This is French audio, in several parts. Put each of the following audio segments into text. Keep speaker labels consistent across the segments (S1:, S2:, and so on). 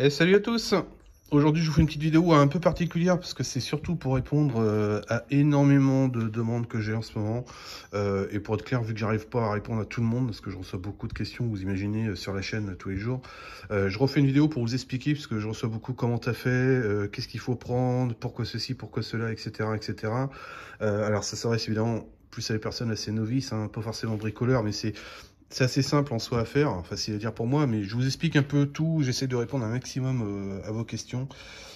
S1: Salut à tous! Aujourd'hui, je vous fais une petite vidéo un peu particulière parce que c'est surtout pour répondre à énormément de demandes que j'ai en ce moment. Et pour être clair, vu que j'arrive pas à répondre à tout le monde, parce que je reçois beaucoup de questions, vous imaginez, sur la chaîne tous les jours, je refais une vidéo pour vous expliquer, parce que je reçois beaucoup comment t'as fait, qu'est-ce qu'il faut prendre, pourquoi ceci, pourquoi cela, etc. etc. Alors ça s'adresse évidemment plus à des personnes assez novices, hein, pas forcément bricoleurs, mais c'est assez simple en soi à faire, facile à dire pour moi, mais je vous explique un peu tout, j'essaie de répondre un maximum à vos questions.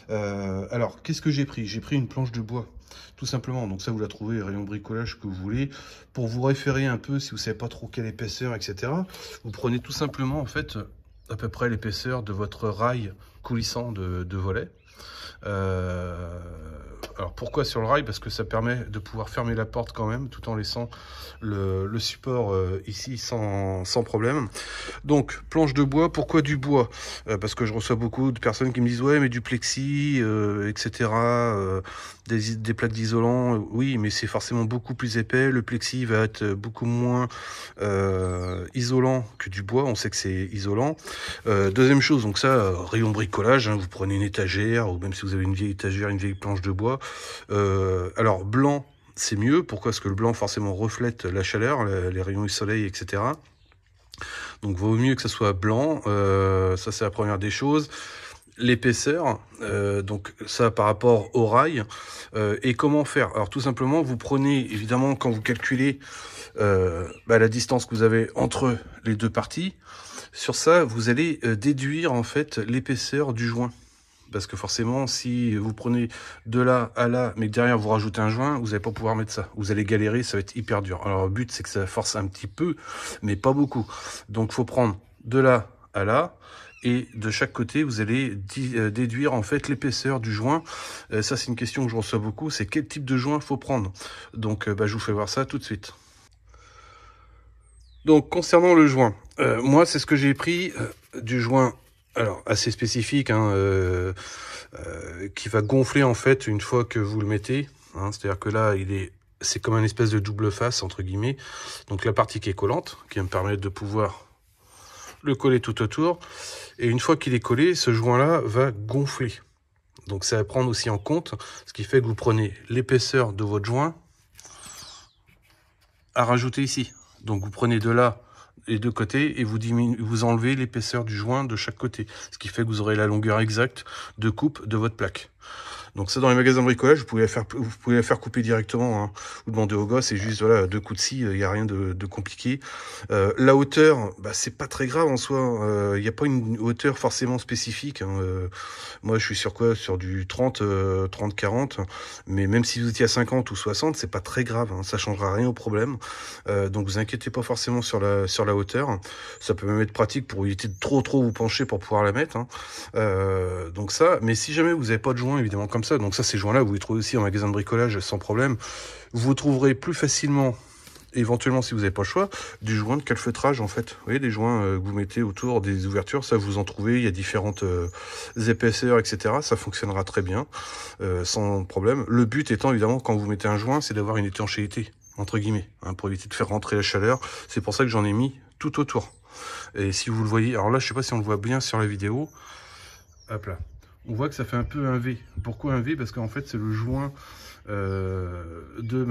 S1: Alors, qu'est-ce que j'ai pris? J'ai pris une planche de bois, tout simplement. Donc ça, vous la trouvez, rayon bricolage que vous voulez. Pour vous référer un peu, si vous savez pas trop quelle épaisseur, etc., vous prenez tout simplement, en fait, à peu près l'épaisseur de votre rail coulissant de volet. Alors pourquoi sur le rail? Parce que ça permet de pouvoir fermer la porte quand même, tout en laissant le support ici sans problème. Donc planche de bois, pourquoi du bois? Parce que je reçois beaucoup de personnes qui me disent ouais mais du plexi, etc. Des plaques d'isolant, oui mais c'est forcément beaucoup plus épais, le plexi va être beaucoup moins isolant que du bois, on sait que c'est isolant. Deuxième chose, donc ça, rayon bricolage, hein, vous prenez une étagère, ou même si vous avez une vieille étagère, une vieille planche de bois. Alors blanc, c'est mieux. Pourquoi? Parce que le blanc forcément reflète la chaleur, les rayons du soleil, etc. Donc vaut mieux que ça soit blanc. Ça c'est la première des choses. L'épaisseur, donc ça par rapport au rail. Et comment faire? Alors tout simplement, vous prenez évidemment quand vous calculez la distance que vous avez entre les deux parties. Sur ça, vous allez déduire en fait l'épaisseur du joint. Parce que forcément, si vous prenez de là à là, mais que derrière vous rajoutez un joint, vous n'allez pas pouvoir mettre ça. Vous allez galérer, ça va être hyper dur. Alors le but, c'est que ça force un petit peu, mais pas beaucoup. Donc il faut prendre de là à là, et de chaque côté, vous allez déduire en fait l'épaisseur du joint. Ça, c'est une question que je reçois beaucoup, c'est quel type de joint il faut prendre. Donc je vous fais voir ça tout de suite. Donc concernant le joint, moi c'est ce que j'ai pris du joint, alors assez spécifique, hein, qui va gonfler en fait une fois que vous le mettez. Hein, c'est-à-dire que là c'est comme un espèce de double face entre guillemets. Donc la partie qui est collante, qui va me permettre de pouvoir le coller tout autour. Et une fois qu'il est collé, ce joint-là va gonfler. Donc ça va prendre aussi en compte, ce qui fait que vous prenez l'épaisseur de votre joint à rajouter ici. Donc vous prenez de là les deux côtés et vous enlevez l'épaisseur du joint de chaque côté. Ce qui fait que vous aurez la longueur exacte de coupe de votre plaque. Donc ça, dans les magasins de bricolage, vous pouvez la faire couper directement. Hein. Vous demandez au gars, c'est juste voilà, 2 coups de scie, il n'y a rien de compliqué. La hauteur, c'est pas très grave en soi. Il n'y a pas une hauteur forcément spécifique. Hein. Moi, je suis sur quoi? Sur du 30-40. Mais même si vous étiez à 50 ou 60, c'est pas très grave. Hein. Ça changera rien au problème. Donc vous inquiétez pas forcément sur la hauteur. Ça peut même être pratique pour éviter de trop vous pencher pour pouvoir la mettre. Hein. Donc ça, mais si jamais vous n'avez pas de joint, évidemment, comme ça, donc ça, ces joints-là, vous les trouvez aussi en magasin de bricolage sans problème. Vous trouverez plus facilement, éventuellement, si vous n'avez pas le choix, du joint de calfeutrage, en fait. Vous voyez, des joints que vous mettez autour des ouvertures, ça, vous en trouvez, il y a différentes épaisseurs, etc. Ça fonctionnera très bien, sans problème. Le but étant, évidemment, quand vous mettez un joint, c'est d'avoir une étanchéité, entre guillemets, hein, pour éviter de faire rentrer la chaleur. C'est pour ça que j'en ai mis tout autour. Et si vous le voyez, alors là, je sais pas si on le voit bien sur la vidéo, hop là. On voit que ça fait un peu un V. Pourquoi un V? Parce qu'en fait, c'est le joint de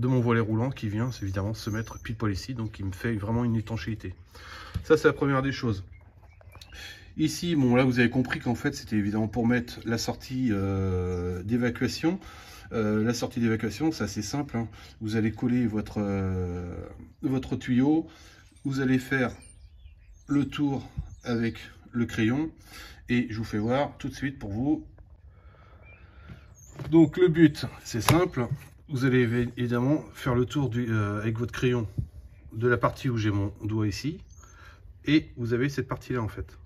S1: mon volet roulant qui vient évidemment se mettre pile poil ici, donc qui me fait vraiment une étanchéité. Ça, c'est la première des choses. Ici, bon, là, vous avez compris qu'en fait, c'était évidemment pour mettre la sortie d'évacuation. La sortie d'évacuation, c'est assez simple. Hein. Vous allez coller votre tuyau. Vous allez faire le tour avec le crayon. Et je vous fais voir tout de suite pour vous. Donc le but, c'est simple. Vous allez évidemment faire le tour avec votre crayon de la partie où j'ai mon doigt ici. Et vous avez cette partie-là en fait.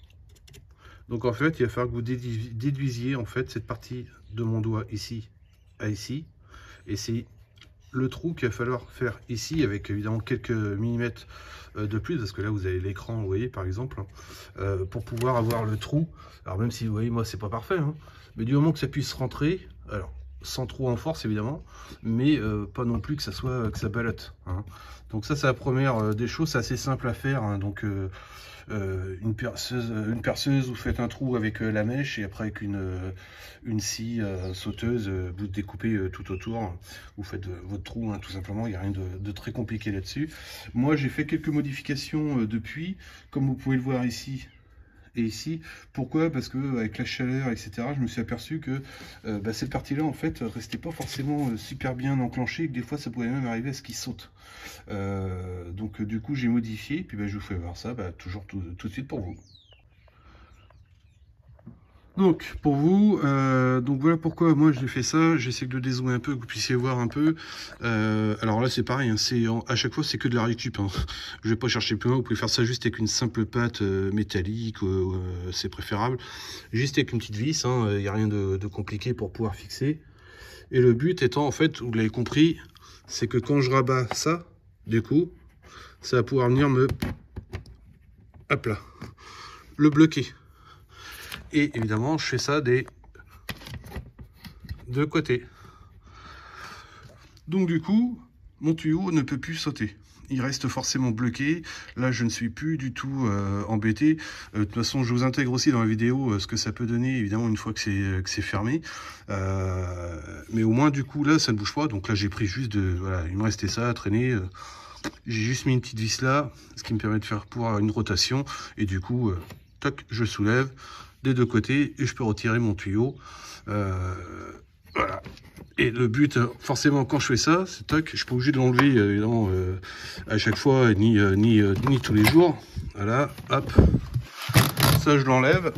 S1: Donc en fait, il va falloir que vous déduisiez en fait cette partie de mon doigt ici à ici. Et c'est le trou qu'il va falloir faire ici avec évidemment quelques millimètres de plus, parce que là vous avez l'écran, vous voyez par exemple, pour pouvoir avoir le trou. Alors même si vous voyez, moi c'est pas parfait, hein, mais du moment que ça puisse rentrer, alors sans trop en force évidemment, mais pas non plus que ça ballotte, hein. Donc ça c'est la première des choses, c'est assez simple à faire, hein. Donc une perceuse, vous faites un trou avec la mèche, et après avec une scie sauteuse, vous découpez tout autour, vous faites votre trou, hein, tout simplement. Il n'y a rien de très compliqué là-dessus. Moi j'ai fait quelques modifications depuis, comme vous pouvez le voir ici et ici. Pourquoi? Parce que avec la chaleur, etc., je me suis aperçu que cette partie-là, en fait, restait pas forcément super bien enclenchée, et que des fois, ça pouvait même arriver à ce qu'il saute. Donc, du coup, j'ai modifié, et puis je vous fais voir ça toujours tout de suite pour vous. Donc pour vous, donc voilà pourquoi moi j'ai fait ça. J'essaie de le dézoomer un peu, que vous puissiez voir un peu. Alors là c'est pareil, hein, à chaque fois c'est que de la récup, hein. Je vais pas chercher plus loin, vous pouvez faire ça juste avec une simple pâte métallique, c'est préférable. Juste avec une petite vis, hein, il n'y a rien de compliqué pour pouvoir fixer. Et le but étant, en fait, vous l'avez compris, c'est que quand je rabats ça, du coup, ça va pouvoir venir hop là, le bloquer. Et évidemment, je fais ça des deux côtés. Donc du coup, mon tuyau ne peut plus sauter. Il reste forcément bloqué. Là, je ne suis plus du tout embêté. De toute façon, je vous intègre aussi dans la vidéo ce que ça peut donner, évidemment, une fois que c'est fermé. Mais au moins, du coup, là, ça ne bouge pas. Donc là, j'ai pris juste voilà, il me restait ça à traîner. J'ai juste mis une petite vis là, ce qui me permet de faire pour une rotation. Et du coup, toc, je soulève des deux côtés et je peux retirer mon tuyau. Voilà. Et le but, forcément, quand je fais ça, c'est toc, je suis pas obligé de l'enlever évidemment à chaque fois, ni tous les jours. Voilà, hop, ça je l'enlève.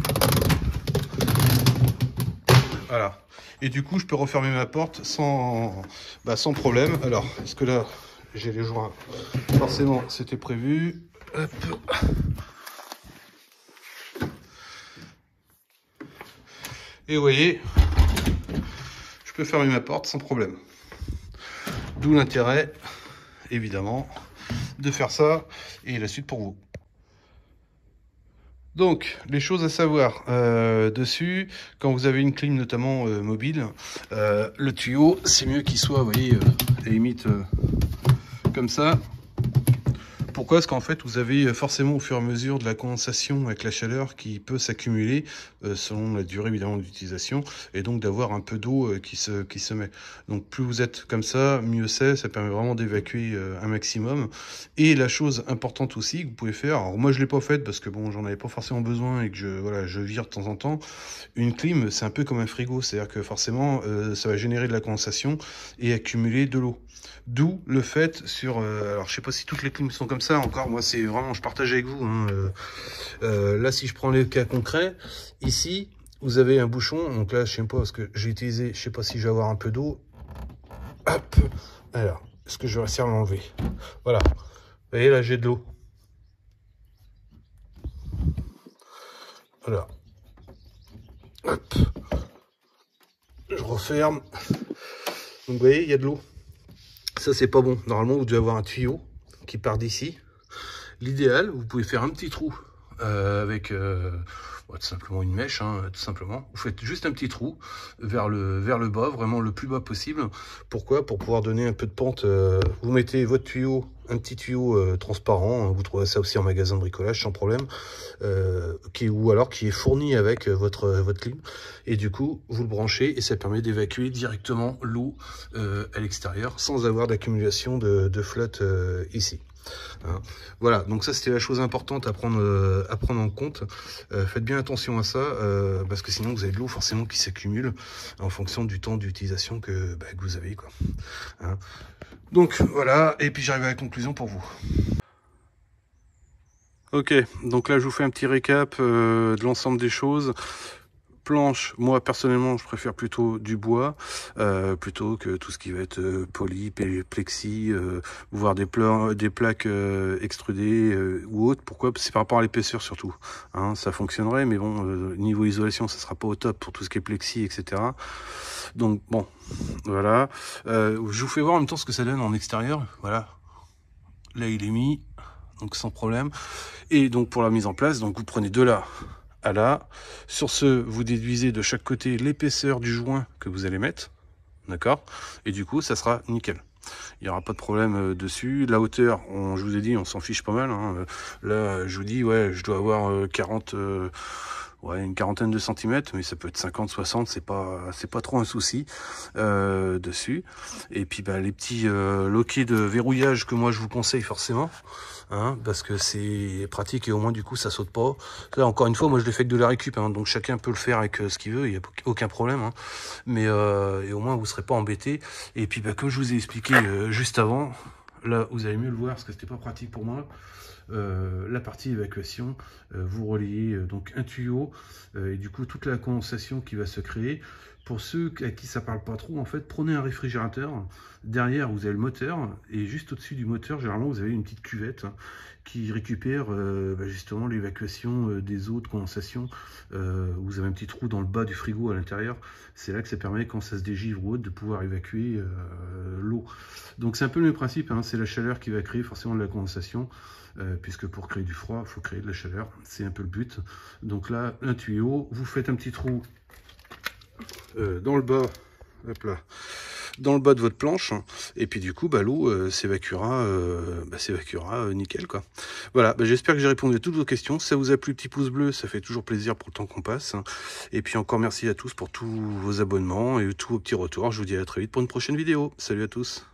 S1: Voilà. Et du coup, je peux refermer ma porte sans problème. Alors, est-ce que là, j'ai les joints? Forcément, c'était prévu. Hop. Et vous voyez, je peux fermer ma porte sans problème. D'où l'intérêt, évidemment, de faire ça, et la suite pour vous. Donc, les choses à savoir dessus, quand vous avez une clim notamment mobile, le tuyau, c'est mieux qu'il soit, vous voyez, à la limite comme ça. Pourquoi? Parce qu'en fait, vous avez forcément au fur et à mesure de la condensation avec la chaleur qui peut s'accumuler selon la durée évidemment d'utilisation, et donc d'avoir un peu d'eau qui se met. Donc plus vous êtes comme ça, mieux c'est, ça permet vraiment d'évacuer un maximum. Et la chose importante aussi que vous pouvez faire, alors moi je l'ai pas faite parce que bon, j'en avais pas forcément besoin et que je vire de temps en temps. Une clim, c'est un peu comme un frigo, c'est-à-dire que forcément ça va générer de la condensation et accumuler de l'eau. D'où le fait alors je sais pas si toutes les clims sont comme ça, encore moi c'est vraiment, je partage avec vous, hein, là si je prends les cas concrets, ici vous avez un bouchon, donc là je sais pas parce que j'ai utilisé, je sais pas si je vais avoir un peu d'eau, hop, alors est-ce que je vais réussir à l'enlever? Voilà, vous voyez là j'ai de l'eau, voilà, hop, je referme, donc vous voyez il y a de l'eau. Ça c'est pas bon, normalement vous devez avoir un tuyau qui part d'ici. L'idéal, vous pouvez faire un petit trou avec tout simplement une mèche, hein, tout simplement. Vous faites juste un petit trou vers le bas, vraiment le plus bas possible. Pourquoi? Pour pouvoir donner un peu de pente. Vous mettez votre tuyau, un petit tuyau transparent, hein, vous trouvez ça aussi en magasin de bricolage sans problème, qui est fourni avec votre clim. Et du coup, vous le branchez et ça permet d'évacuer directement l'eau à l'extérieur sans avoir d'accumulation de flotte ici. Hein. Voilà, donc ça c'était la chose importante à prendre en compte. Faites bien attention à ça, parce que sinon vous avez de l'eau forcément qui s'accumule en fonction du temps d'utilisation que vous avez, quoi. Hein. Donc voilà, et puis j'arrive à la conclusion pour vous. Ok, donc là je vous fais un petit récap de l'ensemble des choses. Planche, moi personnellement je préfère plutôt du bois plutôt que tout ce qui va être poly, plexi, voire des plaques extrudées ou autres. Pourquoi? C'est par rapport à l'épaisseur surtout, hein, ça fonctionnerait, mais bon, niveau isolation ça sera pas au top pour tout ce qui est plexi, etc. Donc bon, voilà, je vous fais voir en même temps ce que ça donne en extérieur. Voilà, là il est mis, donc sans problème. Et donc pour la mise en place, donc vous prenez de là à là. Sur ce, vous déduisez de chaque côté l'épaisseur du joint que vous allez mettre. d'accord? Et du coup, ça sera nickel. Il n'y aura pas de problème dessus. La hauteur, je vous ai dit, on s'en fiche pas mal. Hein. Là, je vous dis, ouais, je dois avoir 40... ouais, une quarantaine de centimètres, mais ça peut être 50, 60, c'est pas trop un souci dessus. Et puis bah, les petits loquets de verrouillage que moi je vous conseille forcément, hein, parce que c'est pratique et au moins du coup ça saute pas. Là encore une fois, moi je l'ai fait que de la récup, hein, donc chacun peut le faire avec ce qu'il veut, il n'y a aucun problème. Hein. Mais et au moins vous serez pas embêté. Et puis bah, comme je vous ai expliqué juste avant, là vous allez mieux le voir parce que c'était pas pratique pour moi. La partie évacuation, vous reliez donc un tuyau et du coup toute la condensation qui va se créer. Pour ceux à qui ça parle pas trop, en fait, prenez un réfrigérateur. Derrière, vous avez le moteur et juste au-dessus du moteur, généralement, vous avez une petite cuvette qui récupère justement l'évacuation des eaux de condensation. Vous avez un petit trou dans le bas du frigo à l'intérieur. C'est là que ça permet, quand ça se dégivre ou autre, de pouvoir évacuer l'eau. Donc c'est un peu le même principe, hein, c'est la chaleur qui va créer forcément de la condensation. Puisque pour créer du froid, il faut créer de la chaleur, c'est un peu le but. Donc là, un tuyau, vous faites un petit trou dans le bas, hop là, dans le bas de votre planche, et puis du coup, bah, l'eau s'évacuera nickel, quoi. Voilà, bah, j'espère que j'ai répondu à toutes vos questions. Si ça vous a plu, petit pouce bleu, ça fait toujours plaisir pour le temps qu'on passe. Et puis encore merci à tous pour tous vos abonnements et tous vos petits retours. Je vous dis à très vite pour une prochaine vidéo. Salut à tous.